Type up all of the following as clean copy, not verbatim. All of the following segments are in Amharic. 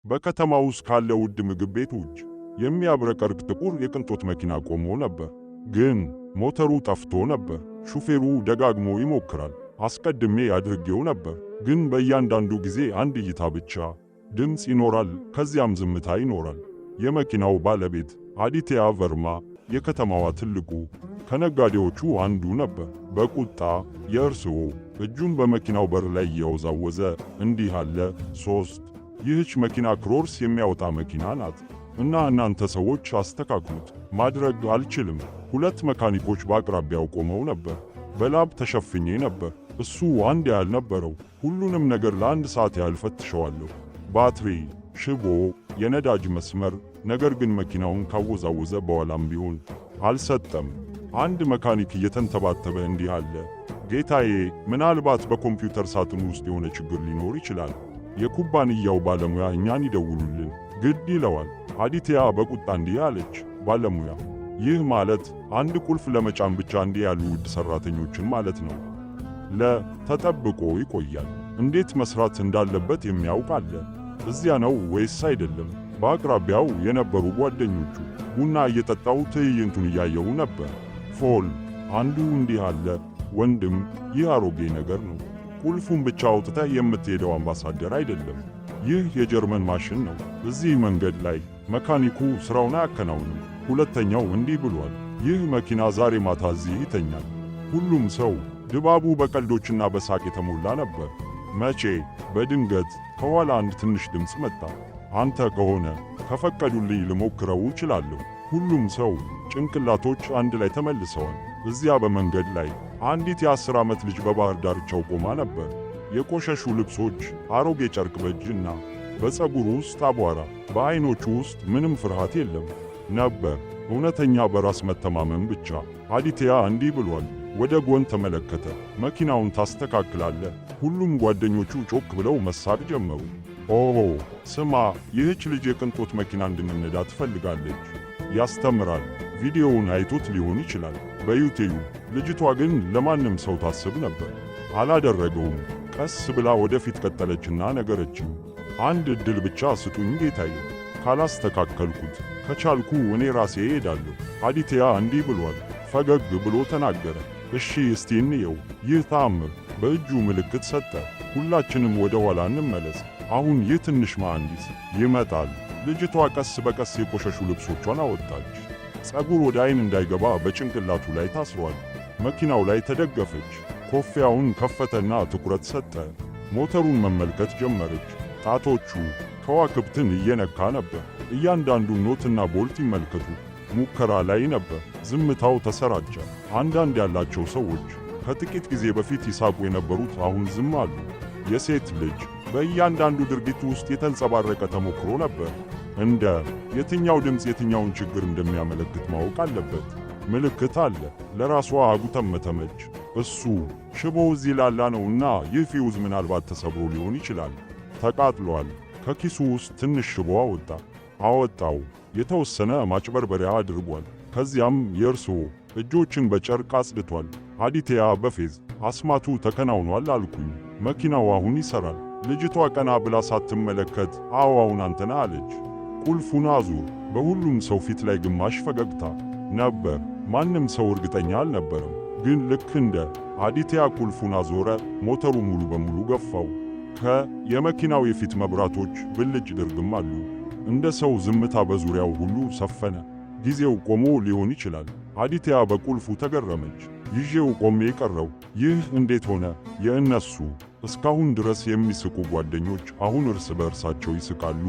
በከተማው ውስጥ ካለ ውድ ምግብ ቤት ውጭ የሚያብረቀርቅ ጥቁር የቅንጦት መኪና ቆሞ ነበር። ግን ሞተሩ ጠፍቶ ነበር። ሹፌሩ ደጋግሞ ይሞክራል። አስቀድሜ አድርጌው ነበር፣ ግን በእያንዳንዱ ጊዜ አንድ እይታ ብቻ። ድምፅ ይኖራል፣ ከዚያም ዝምታ ይኖራል። የመኪናው ባለቤት አዲትያ ቨርማ የከተማዋ ትልቁ ከነጋዴዎቹ አንዱ ነበር። በቁጣ የእርስዎ እጁን በመኪናው በር ላይ እያወዛወዘ እንዲህ አለ። ይህች መኪና ክሮርስ የሚያወጣ መኪና ናት እና እናንተ ሰዎች አስተካክሉት። ማድረግ አልችልም። ሁለት መካኒኮች በአቅራቢያው ቆመው ነበር። በላብ ተሸፍኜ ነበር። እሱ አንድ ያህል ነበረው። ሁሉንም ነገር ለአንድ ሰዓት ያህል ፈትሸዋለሁ። ባትሪ፣ ሽቦ፣ የነዳጅ መስመር። ነገር ግን መኪናውን ካወዛወዘ በኋላም ቢሆን አልሰጠም። አንድ መካኒክ እየተንተባተበ እንዲህ አለ። ጌታዬ፣ ምናልባት በኮምፒውተር ሳጥኑ ውስጥ የሆነ ችግር ሊኖር ይችላል። የኩባንያው ባለሙያ እኛን ይደውሉልን ግድ ይለዋል። አዲትያ በቁጣ እንዲህ አለች። ባለሙያ? ይህ ማለት አንድ ቁልፍ ለመጫን ብቻ እንዲህ ያሉ ውድ ሠራተኞችን ማለት ነው። ተጠብቆ ይቆያል። እንዴት መስራት እንዳለበት የሚያውቅ አለ። እዚያ ነው ወይስ አይደለም? በአቅራቢያው የነበሩ ጓደኞቹ ቡና እየጠጣው ትዕይንቱን እያየው ነበር። ፎል አንዱ እንዲህ አለ። ወንድም፣ ይህ አሮጌ ነገር ነው። ቁልፉን ብቻ አውጥተህ የምትሄደው አምባሳደር አይደለም። ይህ የጀርመን ማሽን ነው። እዚህ መንገድ ላይ መካኒኩ ሥራውን አያከናውንም። ሁለተኛው እንዲህ ብሏል። ይህ መኪና ዛሬ ማታ እዚህ ይተኛል። ሁሉም ሰው ድባቡ በቀልዶችና በሳቅ የተሞላ ነበር። መቼ በድንገት ከኋላ አንድ ትንሽ ድምፅ መጣ። አንተ ከሆነ ከፈቀዱልኝ ልሞክረው እችላለሁ። ሁሉም ሰው ጭንቅላቶች አንድ ላይ ተመልሰዋል። እዚያ በመንገድ ላይ አንዲት የ10 ዓመት ልጅ በባህር ዳርቻው ቆማ ነበር። የቆሸሹ ልብሶች፣ አሮጌ ጨርቅ በእጅና በፀጉሩ ውስጥ አቧራ። በዐይኖቹ ውስጥ ምንም ፍርሃት የለም ነበር፣ እውነተኛ በራስ መተማመን ብቻ። አዲትያ እንዲህ ብሏል። ወደ ጎን ተመለከተ። መኪናውን ታስተካክላለህ? ሁሉም ጓደኞቹ ጮክ ብለው መሳቅ ጀመሩ። ኦሆ ስማ፣ ይህች ልጅ የቅንጦት መኪና እንድንነዳ ትፈልጋለች። ያስተምራል። ቪዲዮውን አይቶት ሊሆን ይችላል በዩቲዩብ። ልጅቷ ግን ለማንም ሰው ታስብ ነበር። አላደረገውም። ቀስ ብላ ወደፊት ቀጠለችና ነገረችው። አንድ ዕድል ብቻ ስጡኝ ጌታዬ። ካላስተካከልኩት ከቻልኩ እኔ ራሴ እሄዳለሁ። አዲትያ እንዲህ ብሏል። ፈገግ ብሎ ተናገረ። እሺ እስቲ እንየው። ይህ ተአምር። በእጁ ምልክት ሰጠ። ሁላችንም ወደ ኋላ እንመለስ። አሁን ይህ ትንሽ መሐንዲስ ይመጣል። ልጅቷ ቀስ በቀስ የቆሸሹ ልብሶቿን አወጣች። ፀጉር ወደ ዓይን እንዳይገባ በጭንቅላቱ ላይ ታስሯል። መኪናው ላይ ተደገፈች። ኮፊያውን ከፈተና ትኩረት ሰጠ። ሞተሩን መመልከት ጀመረች። ጣቶቹ ከዋክብትን እየነካ ነበር። እያንዳንዱን ኖትና ቦልት ይመልከቱ። ሙከራ ላይ ነበር። ዝምታው ተሰራጨ። አንዳንድ ያላቸው ሰዎች ከጥቂት ጊዜ በፊት ይሳቁ የነበሩት አሁን ዝም አሉ። የሴት ልጅ በእያንዳንዱ ድርጊት ውስጥ የተንጸባረቀ ተሞክሮ ነበር። እንደ የትኛው ድምፅ የትኛውን ችግር እንደሚያመለክት ማወቅ አለበት። ምልክት አለ። ለራሷ አጉተመተመች። እሱ ሽቦው እዚህ ላላ ነውና ይህ ፊውዝ ምናልባት ተሰብሮ ሊሆን ይችላል። ተቃጥሏል። ከኪሱ ውስጥ ትንሽ ሽቦ አወጣው። የተወሰነ ማጭበርበሪያ አድርጓል። ከዚያም የእርስዎ እጆችን በጨርቅ አጽድቷል። አዲትያ በፌዝ አስማቱ ተከናውኗል አልኩኝ። መኪናው አሁን ይሠራል። ልጅቷ ቀና ብላ ሳትመለከት አዎን አንተ ነህ አለች። ቁልፉን አዙር። በሁሉም ሰው ፊት ላይ ግማሽ ፈገግታ ነበር። ማንም ሰው እርግጠኛ አልነበረም። ግን ልክ እንደ አዲትያ ቁልፉን አዞረ። ሞተሩ ሙሉ በሙሉ ገፋው። የመኪናው የፊት መብራቶች ብልጭ ድርግም አሉ። እንደ ሰው ዝምታ በዙሪያው ሁሉ ሰፈነ። ጊዜው ቆሞ ሊሆን ይችላል። አዲትያ በቁልፉ ተገረመች። ይዤው ቆሜ ቀረው። ይህ እንዴት ሆነ? የእነሱ እስካሁን ድረስ የሚስቁ ጓደኞች አሁን እርስ በእርሳቸው ይስቃሉ።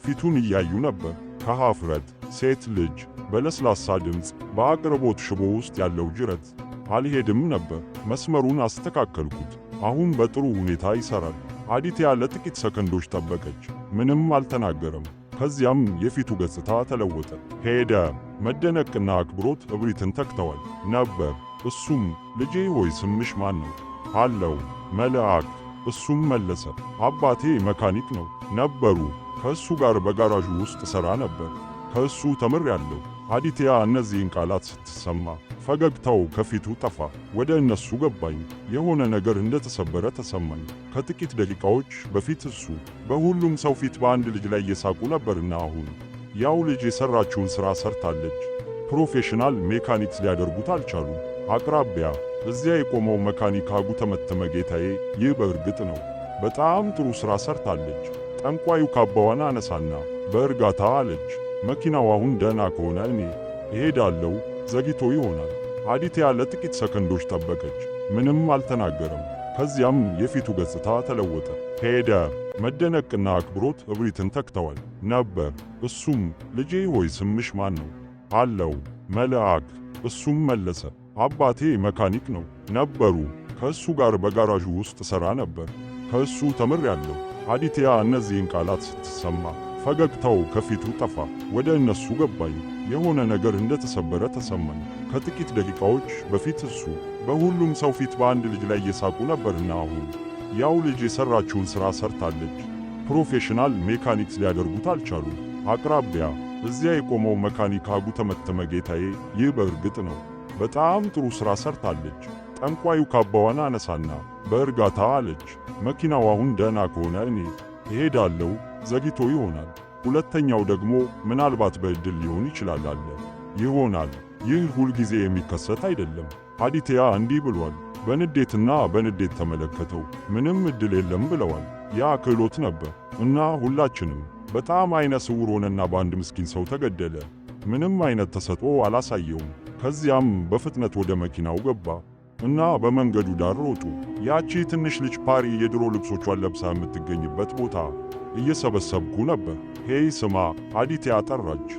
ፊቱን እያዩ ነበር። ከኀፍረት ሴት ልጅ በለስላሳ ድምፅ በአቅርቦት ሽቦ ውስጥ ያለው ጅረት አልሄድም ነበር። መስመሩን አስተካከልኩት። አሁን በጥሩ ሁኔታ ይሠራል። አዲትያ ለጥቂት ሰከንዶች ጠበቀች። ምንም አልተናገረም። ከዚያም የፊቱ ገጽታ ተለወጠ። ሄደ። መደነቅና አክብሮት እብሪትን ተክተዋል ነበር። እሱም ልጄ ሆይ ስምሽ ማን ነው አለው። መልአክ። እሱም መለሰ አባቴ መካኒክ ነው ነበሩ። ከእሱ ጋር በጋራዡ ውስጥ ሠራ ነበር። ከእሱ ተምሬአለሁ። አዲትያ እነዚህን ቃላት ስትሰማ ፈገግታው ከፊቱ ጠፋ። ወደ እነሱ ገባኝ። የሆነ ነገር እንደተሰበረ ተሰማኝ። ከጥቂት ደቂቃዎች በፊት እሱ በሁሉም ሰው ፊት በአንድ ልጅ ላይ እየሳቁ ነበርና አሁን ያው ልጅ የሰራችውን ሥራ ሰርታለች። ፕሮፌሽናል ሜካኒክስ ሊያደርጉት አልቻሉም። አቅራቢያ እዚያ የቆመው መካኒክ አጉተመተመ። ጌታዬ፣ ይህ በእርግጥ ነው በጣም ጥሩ ሥራ ሰርታለች። ጠንቋዩ ካባዋን አነሳና በእርጋታ አለች፣ መኪናው አሁን ደህና ከሆነ እኔ እሄዳለሁ። ዘግይቶ ይሆናል። አዲትያ ለጥቂት ሰከንዶች ጠበቀች። ምንም አልተናገረም። ከዚያም የፊቱ ገጽታ ተለወጠ። ሄደ። መደነቅና አክብሮት እብሪትን ተክተዋል ነበር። እሱም ልጄ ሆይ ስምሽ ማን ነው አለው። መልአክ። እሱም መለሰ፣ አባቴ መካኒክ ነው ነበሩ። ከእሱ ጋር በጋራዡ ውስጥ ሠራ ነበር። ከእሱ ተምሬአለሁ። አዲትያ እነዚህን ቃላት ስትሰማ ፈገግታው ከፊቱ ጠፋ። ወደ እነሱ ገባኝ። የሆነ ነገር እንደተሰበረ ተሰማኝ። ከጥቂት ደቂቃዎች በፊት እሱ በሁሉም ሰው ፊት በአንድ ልጅ ላይ እየሳቁ ነበርና አሁን ያው ልጅ የሰራችውን ሥራ ሰርታለች። ፕሮፌሽናል ሜካኒክስ ሊያደርጉት አልቻሉም። አቅራቢያ እዚያ የቆመው መካኒክ አጉተመተመ። ጌታዬ፣ ይህ በእርግጥ ነው በጣም ጥሩ ሥራ ሰርታለች። ጠንቋዩ ካባዋን አነሳና በእርጋታ አለች፣ መኪናው አሁን ደህና ከሆነ እኔ እሄዳለሁ። ዘግይቶ ይሆናል። ሁለተኛው ደግሞ ምናልባት በዕድል ሊሆን ይችላል አለ። ይሆናል። ይህ ሁልጊዜ የሚከሰት አይደለም። አዲትያ እንዲህ ብሏል። በንዴትና በንዴት ተመለከተው። ምንም ዕድል የለም ብለዋል። ያ ክህሎት ነበር እና ሁላችንም በጣም አይነ ስውር ሆነና በአንድ ምስኪን ሰው ተገደለ። ምንም አይነት ተሰጥኦ አላሳየውም። ከዚያም በፍጥነት ወደ መኪናው ገባ እና በመንገዱ ዳር ሮጡ። ያቺ ትንሽ ልጅ ፓሪ የድሮ ልብሶቿን ለብሳ የምትገኝበት ቦታ እየሰበሰብኩ ነበር። ሄይ ስማ፣ አዲትያ ጠራች።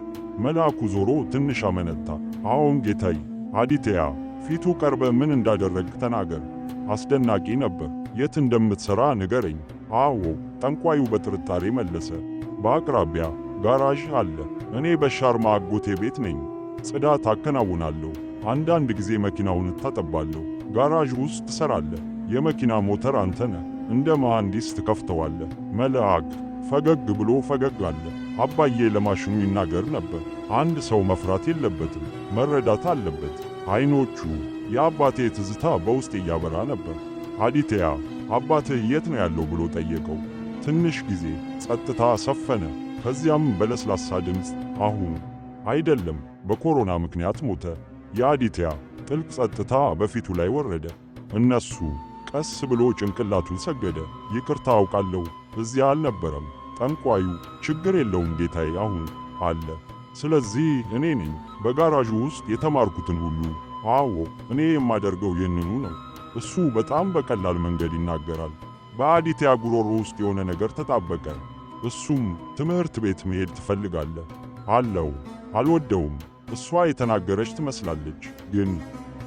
መልአኩ ዞሮ ትንሽ አመነታ። አዎን ጌታዬ። አዲትያ፣ ፊቱ ቀርበ ምን እንዳደረግህ ተናገር። አስደናቂ ነበር። የት እንደምትሠራ ንገረኝ። አዎ፣ ጠንቋዩ በጥርጣሬ መለሰ። በአቅራቢያ ጋራዥ አለ። እኔ በሻርማ አጎቴ ቤት ነኝ። ጽዳት አከናውናለሁ። አንዳንድ ጊዜ መኪናውን እታጠባለሁ። ጋራዥ ውስጥ ትሠራለህ። የመኪና ሞተር አንተ ነህ። እንደ መሐንዲስ ትከፍተዋለህ። መልአክ ፈገግ ብሎ ፈገግ አለ። አባዬ ለማሽኑ ይናገር ነበር። አንድ ሰው መፍራት የለበትም፣ መረዳት አለበት። አይኖቹ የአባቴ ትዝታ በውስጥ እያበራ ነበር። አዲትያ፣ አባትህ የት ነው ያለው ብሎ ጠየቀው። ትንሽ ጊዜ ጸጥታ ሰፈነ። ከዚያም በለስላሳ ድምፅ አሁን አይደለም፣ በኮሮና ምክንያት ሞተ። የአዲትያ ጥልቅ ጸጥታ በፊቱ ላይ ወረደ። እነሱ ቀስ ብሎ ጭንቅላቱን ሰገደ። ይቅርታ አውቃለሁ፣ እዚያ አልነበረም። ጠንቋዩ ችግር የለውም ጌታዬ፣ አሁን አለ። ስለዚህ እኔ ነኝ በጋራዡ ውስጥ የተማርኩትን ሁሉ። አዎ፣ እኔ የማደርገው ይህንኑ ነው። እሱ በጣም በቀላል መንገድ ይናገራል። በአዲትያ ጉሮሮ ውስጥ የሆነ ነገር ተጣበቀ። እሱም ትምህርት ቤት መሄድ ትፈልጋለህ አለው። አልወደውም። እሷ የተናገረች ትመስላለች፣ ግን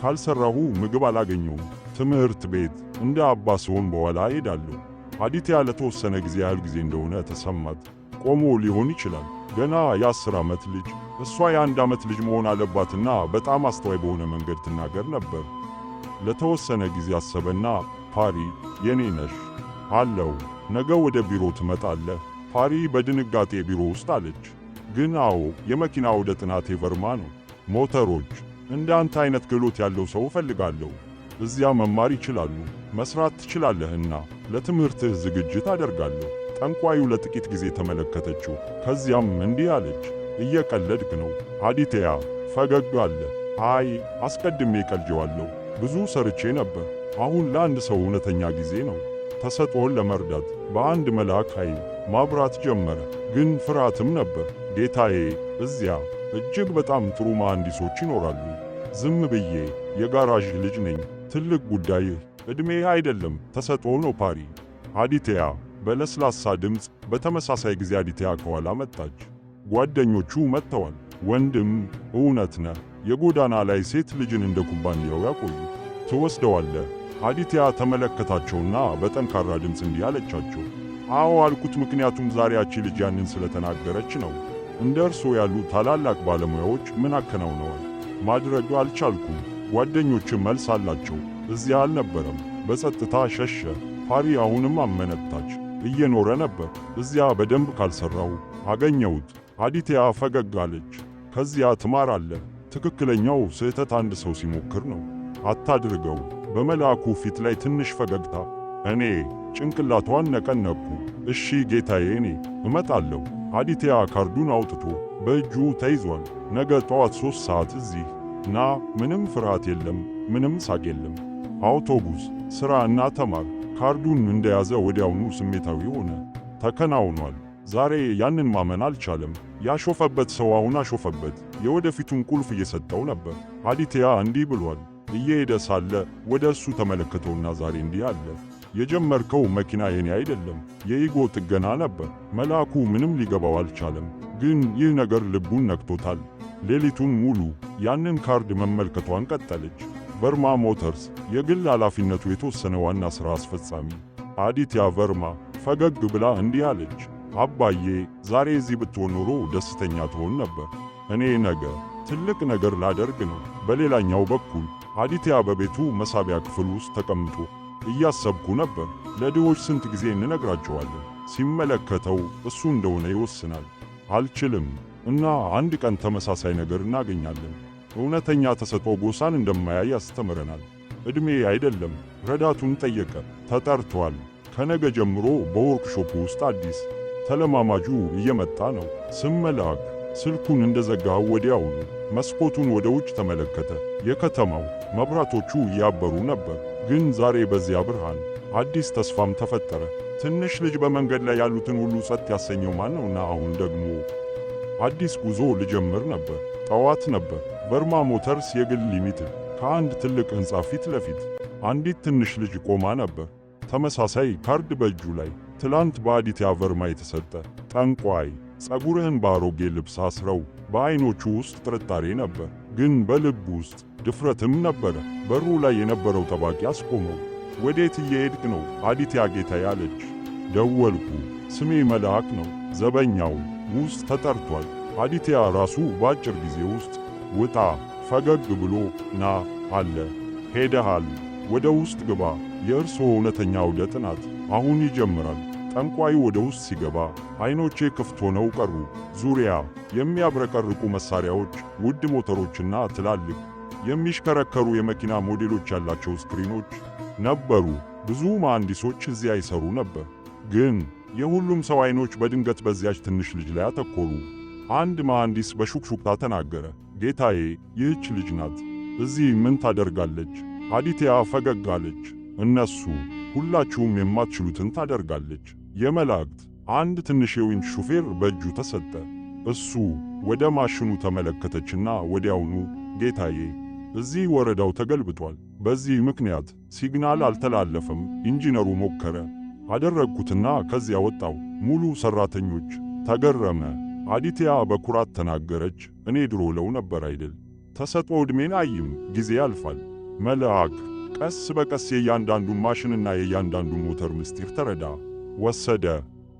ካልሰራሁ ምግብ አላገኘውም። ትምህርት ቤት እንደ አባ ስሆን በኋላ እሄዳለሁ። አዲትያ ለተወሰነ ጊዜ ያህል ጊዜ እንደሆነ ተሰማት። ቆሞ ሊሆን ይችላል። ገና የ10 ዓመት ልጅ። እሷ የ1 ዓመት ልጅ መሆን አለባትና በጣም አስተዋይ በሆነ መንገድ ትናገር ነበር። ለተወሰነ ጊዜ አሰበና ፓሪ የኔ ነሽ አለው። ነገ ወደ ቢሮ ትመጣለህ? ፓሪ በድንጋጤ ቢሮ ውስጥ አለች። ግን አዎ፣ የመኪና ወደ ጥናቴ ቨርማ ነው። ሞተሮች። እንደ አንተ አይነት ክህሎት ያለው ሰው እፈልጋለሁ። እዚያ መማር ይችላሉ። መስራት ትችላለህና ለትምህርትህ ዝግጅት አደርጋለሁ። ጠንቋዩ ለጥቂት ጊዜ ተመለከተችው። ከዚያም እንዲህ አለች፣ እየቀለድክ ነው? አዲትያ ፈገግ አለ። አይ አስቀድሜ ቀልጄዋለሁ። ብዙ ሰርቼ ነበር። አሁን ለአንድ ሰው እውነተኛ ጊዜ ነው። ተሰጥኦን ለመርዳት በአንድ መልአክ ኃይል ማብራት ጀመረ። ግን ፍርሃትም ነበር። ጌታዬ፣ እዚያ እጅግ በጣም ጥሩ መሐንዲሶች ይኖራሉ። ዝም ብዬ የጋራዥ ልጅ ነኝ። ትልቅ ጉዳይህ ዕድሜ አይደለም፣ ተሰጥኦ ነው ፓሪ። አዲትያ በለስላሳ ድምፅ። በተመሳሳይ ጊዜ አዲትያ ከኋላ መጣች። ጓደኞቹ መጥተዋል። ወንድም፣ እውነት ነህ። የጎዳና ላይ ሴት ልጅን እንደ ኩባንያው ያቆዩ። ትወስደዋለህ? አዲትያ ተመለከታቸውና በጠንካራ ድምፅ እንዲህ አለቻቸው። አዎ አልኩት፣ ምክንያቱም ዛሬ ያቺ ልጅ ያንን ስለተናገረች ነው። እንደ እርሶ ያሉ ታላላቅ ባለሙያዎች ምን አከናውነዋል? ማድረግ አልቻልኩም። ጓደኞችም መልስ አላቸው። እዚያ አልነበረም። በጸጥታ ሸሸ። ፓሪ አሁንም አመነታች። እየኖረ ነበር። እዚያ በደንብ ካልሰራው አገኘሁት። አዲትያ ፈገግ አለች። ከዚያ ትማራለህ። ትክክለኛው ስህተት አንድ ሰው ሲሞክር ነው። አታድርገው። በመልአኩ ፊት ላይ ትንሽ ፈገግታ። እኔ ጭንቅላቷን ነቀነቅኩ። እሺ ጌታዬ፣ እኔ እመጣለሁ። አዲትያ ካርዱን አውጥቶ በእጁ ተይዟል። ነገ ጠዋት 3 ሰዓት እዚህ ና። ምንም ፍርሃት የለም፣ ምንም ሳቅ የለም። አውቶቡስ፣ ሥራ እና ተማር። ካርዱን እንደያዘ ወዲያውኑ ስሜታዊ ሆነ። ተከናውኗል። ዛሬ ያንን ማመን አልቻለም። ያሾፈበት ሰው አሁን አሾፈበት። የወደፊቱን ቁልፍ እየሰጠው ነበር። አዲትያ እንዲህ ብሏል። እየሄደ ሳለ ወደ እሱ ተመለከተውና ዛሬ እንዲህ አለ። የጀመርከው መኪና የኔ አይደለም፣ የኢጎ ጥገና ነበር። መልአኩ ምንም ሊገባው አልቻለም፣ ግን ይህ ነገር ልቡን ነክቶታል። ሌሊቱን ሙሉ ያንን ካርድ መመልከቷን ቀጠለች። ቨርማ ሞተርስ፣ የግል ኃላፊነቱ የተወሰነ ዋና ሥራ አስፈጻሚ። አዲትያ ቨርማ ፈገግ ብላ እንዲህ አለች። አባዬ፣ ዛሬ እዚህ ብትሆን ኖሮ ደስተኛ ትሆን ነበር። እኔ ነገ ትልቅ ነገር ላደርግ ነው። በሌላኛው በኩል አዲትያ በቤቱ መሳቢያ ክፍል ውስጥ ተቀምጦ እያሰብኩ ነበር። ለድሆች ስንት ጊዜ እንነግራቸዋለን? ሲመለከተው እሱ እንደሆነ ይወስናል። አልችልም እና አንድ ቀን ተመሳሳይ ነገር እናገኛለን። እውነተኛ ተሰጥኦ ጎሳን እንደማያይ ያስተምረናል። ዕድሜ አይደለም። ረዳቱን ጠየቀ። ተጠርቷል። ከነገ ጀምሮ በወርክሾፕ ውስጥ አዲስ ተለማማጁ እየመጣ ነው። ስም መልአክ። ስልኩን እንደዘጋው ወዲያውኑ መስኮቱን ወደ ውጭ ተመለከተ። የከተማው መብራቶቹ እያበሩ ነበር፣ ግን ዛሬ በዚያ ብርሃን አዲስ ተስፋም ተፈጠረ። ትንሽ ልጅ በመንገድ ላይ ያሉትን ሁሉ ጸጥ ያሰኘው ማን ነውና አሁን ደግሞ አዲስ ጉዞ ልጀምር ነበር። ጠዋት ነበር። ቨርማ ሞተርስ የግል ሊሚትድ ከአንድ ትልቅ ሕንፃ ፊት ለፊት አንዲት ትንሽ ልጅ ቆማ ነበር። ተመሳሳይ ካርድ በእጁ ላይ። ትላንት በአዲትያ ቨርማ የተሰጠ። ጠንቋይ። ጸጉርህን በአሮጌ ልብስ አስረው። በዐይኖቹ ውስጥ ጥርጣሬ ነበር፣ ግን በልብ ውስጥ ድፍረትም ነበረ። በሩ ላይ የነበረው ጠባቂ አስቆመው። ወዴት እየሄድክ ነው? አዲትያ ጌታዬ አለች። ደወልኩ። ስሜ መልአክ ነው። ዘበኛው ውስጥ ተጠርቷል። አዲትያ ራሱ በአጭር ጊዜ ውስጥ ውጣ። ፈገግ ብሎ ና አለ። ሄደሃል። ወደ ውስጥ ግባ። የእርስዎ እውነተኛ አውደ ጥናት አሁን ይጀምራል። ጠንቋዩ ወደ ውስጥ ሲገባ ዐይኖቼ ክፍት ሆነው ቀሩ። ዙሪያ የሚያብረቀርቁ መሳሪያዎች፣ ውድ ሞተሮችና ትላልቅ የሚሽከረከሩ የመኪና ሞዴሎች ያላቸው ስክሪኖች ነበሩ። ብዙ መሐንዲሶች እዚያ ይሰሩ ነበር። ግን የሁሉም ሰው ዐይኖች በድንገት በዚያች ትንሽ ልጅ ላይ አተኮሩ። አንድ መሐንዲስ በሹክሹክታ ተናገረ። ጌታዬ፣ ይህች ልጅ ናት። እዚህ ምን ታደርጋለች? አዲትያ ፈገግ አለች። እነሱ ሁላችሁም የማትችሉትን ታደርጋለች። የመላእክት አንድ ትንሽ የዊንች ሹፌር በእጁ ተሰጠ። እሱ ወደ ማሽኑ ተመለከተችና ወዲያውኑ ጌታዬ፣ እዚህ ወረዳው ተገልብጧል። በዚህ ምክንያት ሲግናል አልተላለፈም። ኢንጂነሩ ሞከረ። አደረግኩትና ከዚያ ወጣው። ሙሉ ሰራተኞች ተገረመ። አዲትያ በኩራት ተናገረች። እኔ ድሮ ለው ነበር አይደል? ተሰጥኦ ዕድሜን አይም፣ ጊዜ ያልፋል። መልአክ ቀስ በቀስ የእያንዳንዱን ማሽንና የእያንዳንዱን ሞተር ምስጢር ተረዳ። ወሰደ።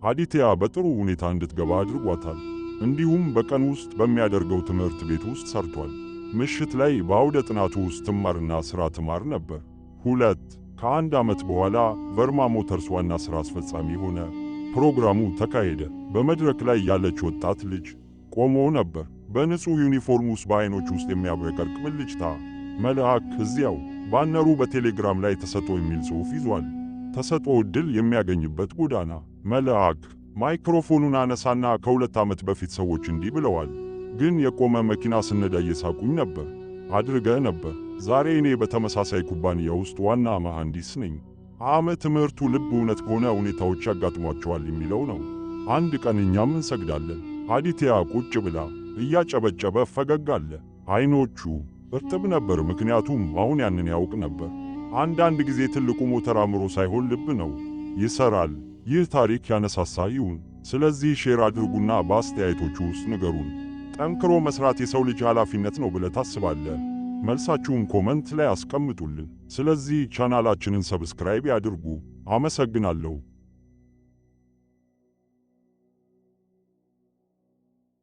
አዲትያ በጥሩ ሁኔታ እንድትገባ አድርጓታል። እንዲሁም በቀን ውስጥ በሚያደርገው ትምህርት ቤት ውስጥ ሰርቷል። ምሽት ላይ በአውደ ጥናቱ ውስጥ ትማርና ሥራ ትማር ነበር። 2 ከአንድ ዓመት በኋላ ቨርማ ሞተርስ ዋና ሥራ አስፈጻሚ ሆነ። ፕሮግራሙ ተካሄደ። በመድረክ ላይ ያለች ወጣት ልጅ ቆሞ ነበር። በንጹሕ ዩኒፎርም ውስጥ በዐይኖች ውስጥ የሚያብረቀርቅ ብልጭታ። መልአክ እዚያው። ባነሩ በቴሌግራም ላይ ተሰጥኦ የሚል ጽሑፍ ይዟል። ተሰጥኦ ዕድል የሚያገኝበት ጎዳና። መልአክ ማይክሮፎኑን አነሳና ከ2 ዓመት በፊት ሰዎች እንዲህ ብለዋል፣ ግን የቆመ መኪና ስነዳ እየሳቁኝ ነበር። አድርገህ ነበር። ዛሬ እኔ በተመሳሳይ ኩባንያ ውስጥ ዋና መሐንዲስ ነኝ። ትምህርቱ ልብ እውነት ከሆነ ሁኔታዎች ያጋጥሟቸዋል የሚለው ነው። አንድ ቀን እኛም እንሰግዳለን። አዲትያ ቁጭ ብላ እያጨበጨበ ፈገግ አለ። ዐይኖቹ እርጥብ ነበር፣ ምክንያቱም አሁን ያንን ያውቅ ነበር። አንዳንድ ጊዜ ትልቁ ሞተር አእምሮ ሳይሆን ልብ ነው። ይሰራል። ይህ ታሪክ ያነሳሳ ይሁን። ስለዚህ ሼር አድርጉና በአስተያየቶቹ ውስጥ ንገሩን። ጠንክሮ መስራት የሰው ልጅ ኃላፊነት ነው ብለህ ታስባለህ? መልሳችሁን ኮመንት ላይ አስቀምጡልን። ስለዚህ ቻናላችንን ሰብስክራይብ ያድርጉ። አመሰግናለሁ።